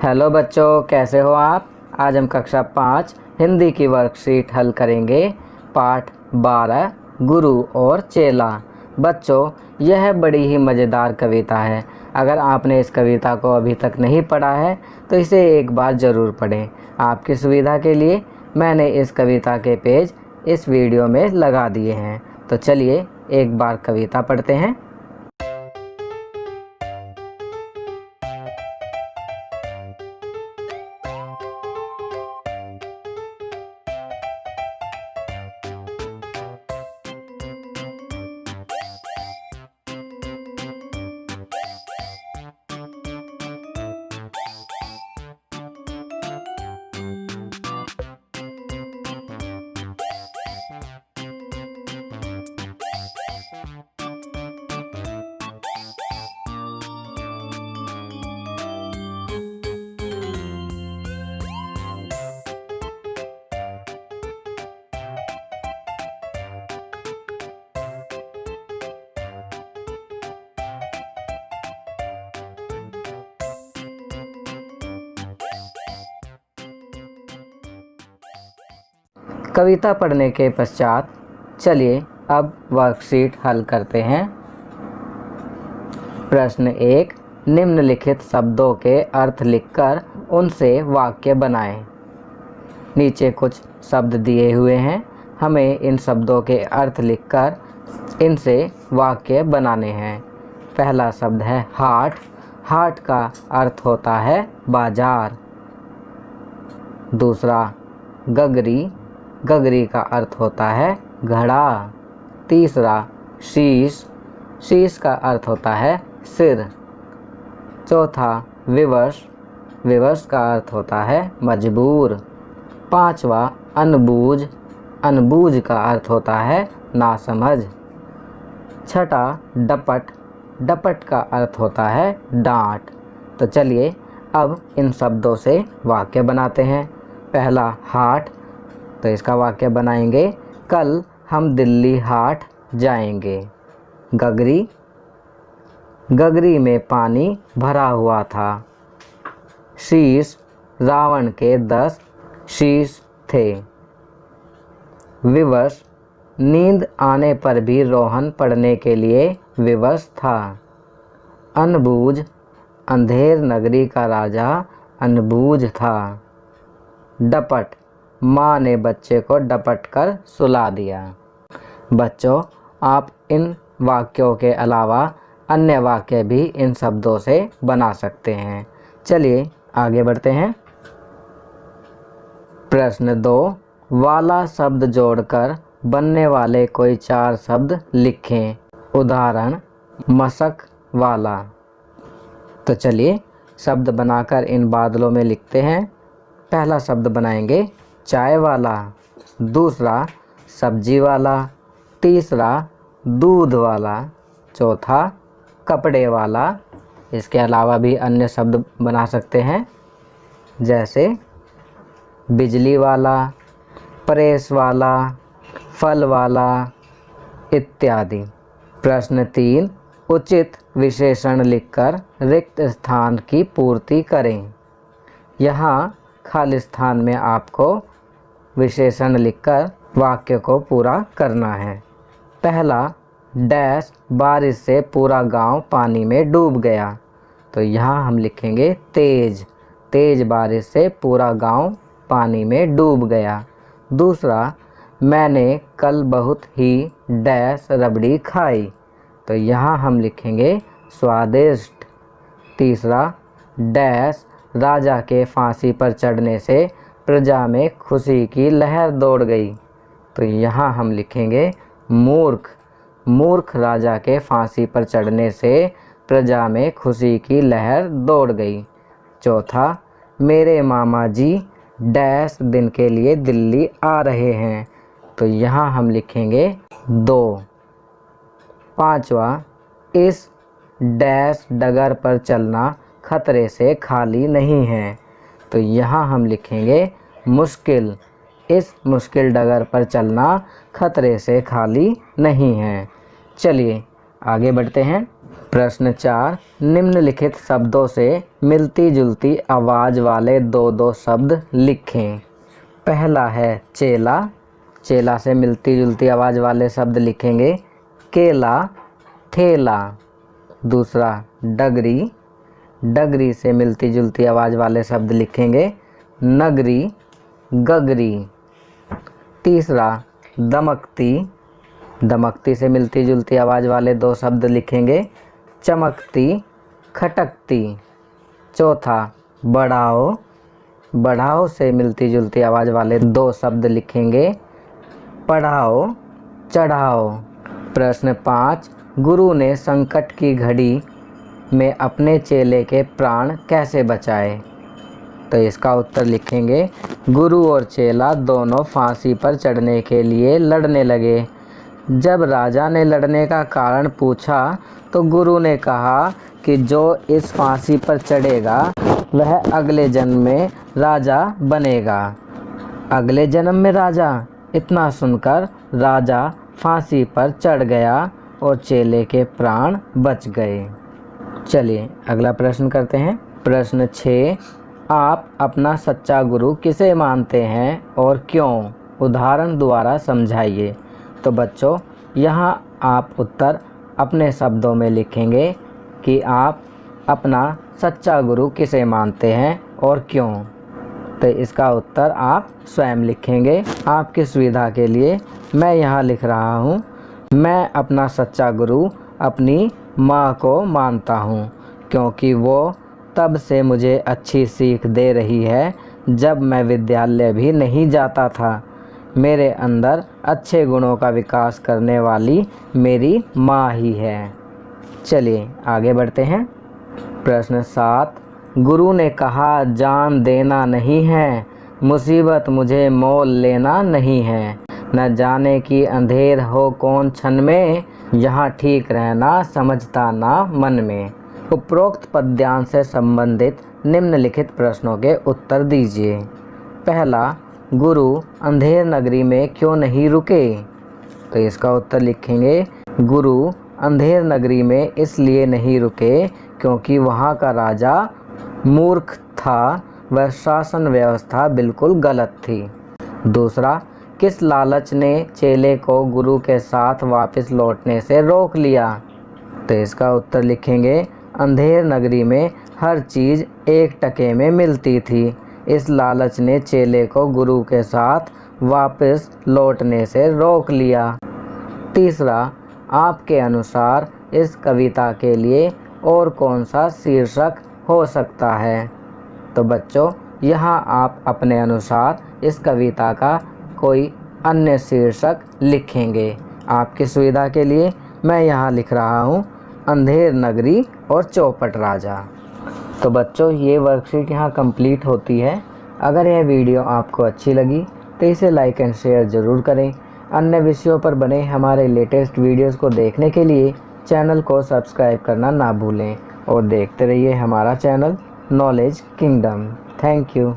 Hello बच्चों, कैसे हो आप। आज हम कक्षा 5 हिंदी की वर्कशीट हल करेंगे। पाठ 12 गुरु और चेला। बच्चों, यह बड़ी ही मज़ेदार कविता है। अगर आपने इस कविता को अभी तक नहीं पढ़ा है तो इसे एक बार ज़रूर पढ़ें। आपकी सुविधा के लिए मैंने इस कविता के पेज इस वीडियो में लगा दिए हैं। तो चलिए एक बार कविता पढ़ते हैं। कविता पढ़ने के पश्चात चलिए अब वर्कशीट हल करते हैं। प्रश्न 1, निम्नलिखित शब्दों के अर्थ लिखकर उनसे वाक्य बनाएं। नीचे कुछ शब्द दिए हुए हैं, हमें इन शब्दों के अर्थ लिखकर इनसे वाक्य बनाने हैं। पहला शब्द है हाट। हाट का अर्थ होता है बाजार। दूसरा गगरी। गगरी का अर्थ होता है घड़ा। तीसरा शीश। शीश का अर्थ होता है सिर। चौथा विवश। विवश का अर्थ होता है मजबूर। पांचवा अनबूझ। अनबूझ का अर्थ होता है नासमझ। छठा डपट। डपट का अर्थ होता है डांट। तो चलिए अब इन शब्दों से वाक्य बनाते हैं। पहला हाट, तो इसका वाक्य बनाएंगे, कल हम दिल्ली हाट जाएंगे। गगरी। गगरी में पानी भरा हुआ था। शीश, रावण के 10 शीश थे। विवश, नींद आने पर भी रोहन पढ़ने के लिए विवश था। अनबूझ, अंधेर नगरी का राजा अनबूझ था। डपट, माँ ने बच्चे को डपट कर सुला दिया। बच्चों, आप इन वाक्यों के अलावा अन्य वाक्य भी इन शब्दों से बना सकते हैं। चलिए आगे बढ़ते हैं। प्रश्न 2, वाला शब्द जोड़कर बनने वाले कोई 4 शब्द लिखें। उदाहरण मशक वाला। तो चलिए शब्द बनाकर इन बादलों में लिखते हैं। पहला शब्द बनाएंगे चाय वाला। दूसरा सब्जी वाला। तीसरा दूध वाला। चौथा कपड़े वाला। इसके अलावा भी अन्य शब्द बना सकते हैं, जैसे बिजली वाला, प्रेस वाला, फल वाला इत्यादि। प्रश्न 3, उचित विशेषण लिखकर रिक्त स्थान की पूर्ति करें। यहाँ खाली स्थान में आपको विशेषण लिखकर वाक्य को पूरा करना है। पहला डैश, बारिश से पूरा गांव पानी में डूब गया। तो यहाँ हम लिखेंगे तेज। तेज बारिश से पूरा गांव पानी में डूब गया। दूसरा, मैंने कल बहुत ही डैश रबड़ी खाई। तो यहाँ हम लिखेंगे स्वादिष्ट। तीसरा डैश, राजा के फांसी पर चढ़ने से प्रजा में खुशी की लहर दौड़ गई। तो यहाँ हम लिखेंगे मूर्ख। मूर्ख राजा के फांसी पर चढ़ने से प्रजा में खुशी की लहर दौड़ गई। चौथा, मेरे मामा जी डैश दिन के लिए दिल्ली आ रहे हैं। तो यहाँ हम लिखेंगे 2। पांचवा, इस डैश डगर पर चलना खतरे से खाली नहीं है। तो यहाँ हम लिखेंगे मुश्किल। इस मुश्किल डगर पर चलना खतरे से खाली नहीं है। चलिए आगे बढ़ते हैं। प्रश्न 4, निम्नलिखित शब्दों से मिलती जुलती आवाज़ वाले दो दो शब्द लिखें। पहला है चेला, चेला से मिलती जुलती आवाज़ वाले शब्द लिखेंगे केला, ठेला। दूसरा डगरी, डगरी से मिलती जुलती आवाज़ वाले शब्द लिखेंगे नगरी, गगरी। तीसरा दमकती, दमकती से मिलती जुलती आवाज़ वाले दो शब्द लिखेंगे चमकती, खटकती। चौथा बढ़ाओ, बढ़ाओ से मिलती जुलती आवाज़ वाले दो शब्द लिखेंगे पढ़ाओ, चढ़ाओ। प्रश्न 5, गुरु ने संकट की घड़ी में अपने चेले के प्राण कैसे बचाए। तो इसका उत्तर लिखेंगे गुरु और चेला दोनों फांसी पर चढ़ने के लिए लड़ने लगे। जब राजा ने लड़ने का कारण पूछा तो गुरु ने कहा कि जो इस फांसी पर चढ़ेगा वह अगले जन्म में राजा बनेगा। अगले जन्म में राजा, इतना सुनकर राजा फांसी पर चढ़ गया और चेले के प्राण बच गए। चलिए अगला प्रश्न करते हैं। प्रश्न 6, आप अपना सच्चा गुरु किसे मानते हैं और क्यों, उदाहरण द्वारा समझाइए। तो बच्चों यहाँ आप उत्तर अपने शब्दों में लिखेंगे कि आप अपना सच्चा गुरु किसे मानते हैं और क्यों। तो इसका उत्तर आप स्वयं लिखेंगे। आपकी सुविधा के लिए मैं यहाँ लिख रहा हूँ, मैं अपना सच्चा गुरु अपनी माँ को मानता हूँ क्योंकि वो तब से मुझे अच्छी सीख दे रही है जब मैं विद्यालय भी नहीं जाता था। मेरे अंदर अच्छे गुणों का विकास करने वाली मेरी माँ ही है। चलिए आगे बढ़ते हैं। प्रश्न 7, गुरु ने कहा जान देना नहीं है, मुसीबत मुझे मोल लेना नहीं है। न जाने की अंधेर हो कौन क्षण में, यहाँ ठीक रहना समझता ना मन में। उपरोक्त पद्यांश से संबंधित निम्नलिखित प्रश्नों के उत्तर दीजिए। पहला, गुरु अंधेर नगरी में क्यों नहीं रुके। तो इसका उत्तर लिखेंगे गुरु अंधेर नगरी में इसलिए नहीं रुके क्योंकि वहाँ का राजा मूर्ख था व शासन व्यवस्था बिल्कुल गलत थी। दूसरा, किस लालच ने चेले को गुरु के साथ वापस लौटने से रोक लिया। तो इसका उत्तर लिखेंगे अंधेर नगरी में हर चीज़ 1 टके में मिलती थी, इस लालच ने चेले को गुरु के साथ वापस लौटने से रोक लिया। तीसरा, आपके अनुसार इस कविता के लिए और कौन सा शीर्षक हो सकता है। तो बच्चों यहाँ आप अपने अनुसार इस कविता का कोई अन्य शीर्षक लिखेंगे। आपकी सुविधा के लिए मैं यहाँ लिख रहा हूँ अंधेर नगरी और चौपट राजा। तो बच्चों ये वर्कशीट यहाँ कंप्लीट होती है। अगर यह वीडियो आपको अच्छी लगी तो इसे लाइक एंड शेयर ज़रूर करें। अन्य विषयों पर बने हमारे लेटेस्ट वीडियोस को देखने के लिए चैनल को सब्सक्राइब करना ना भूलें और देखते रहिए हमारा channel knowledge kingdom. Thank you.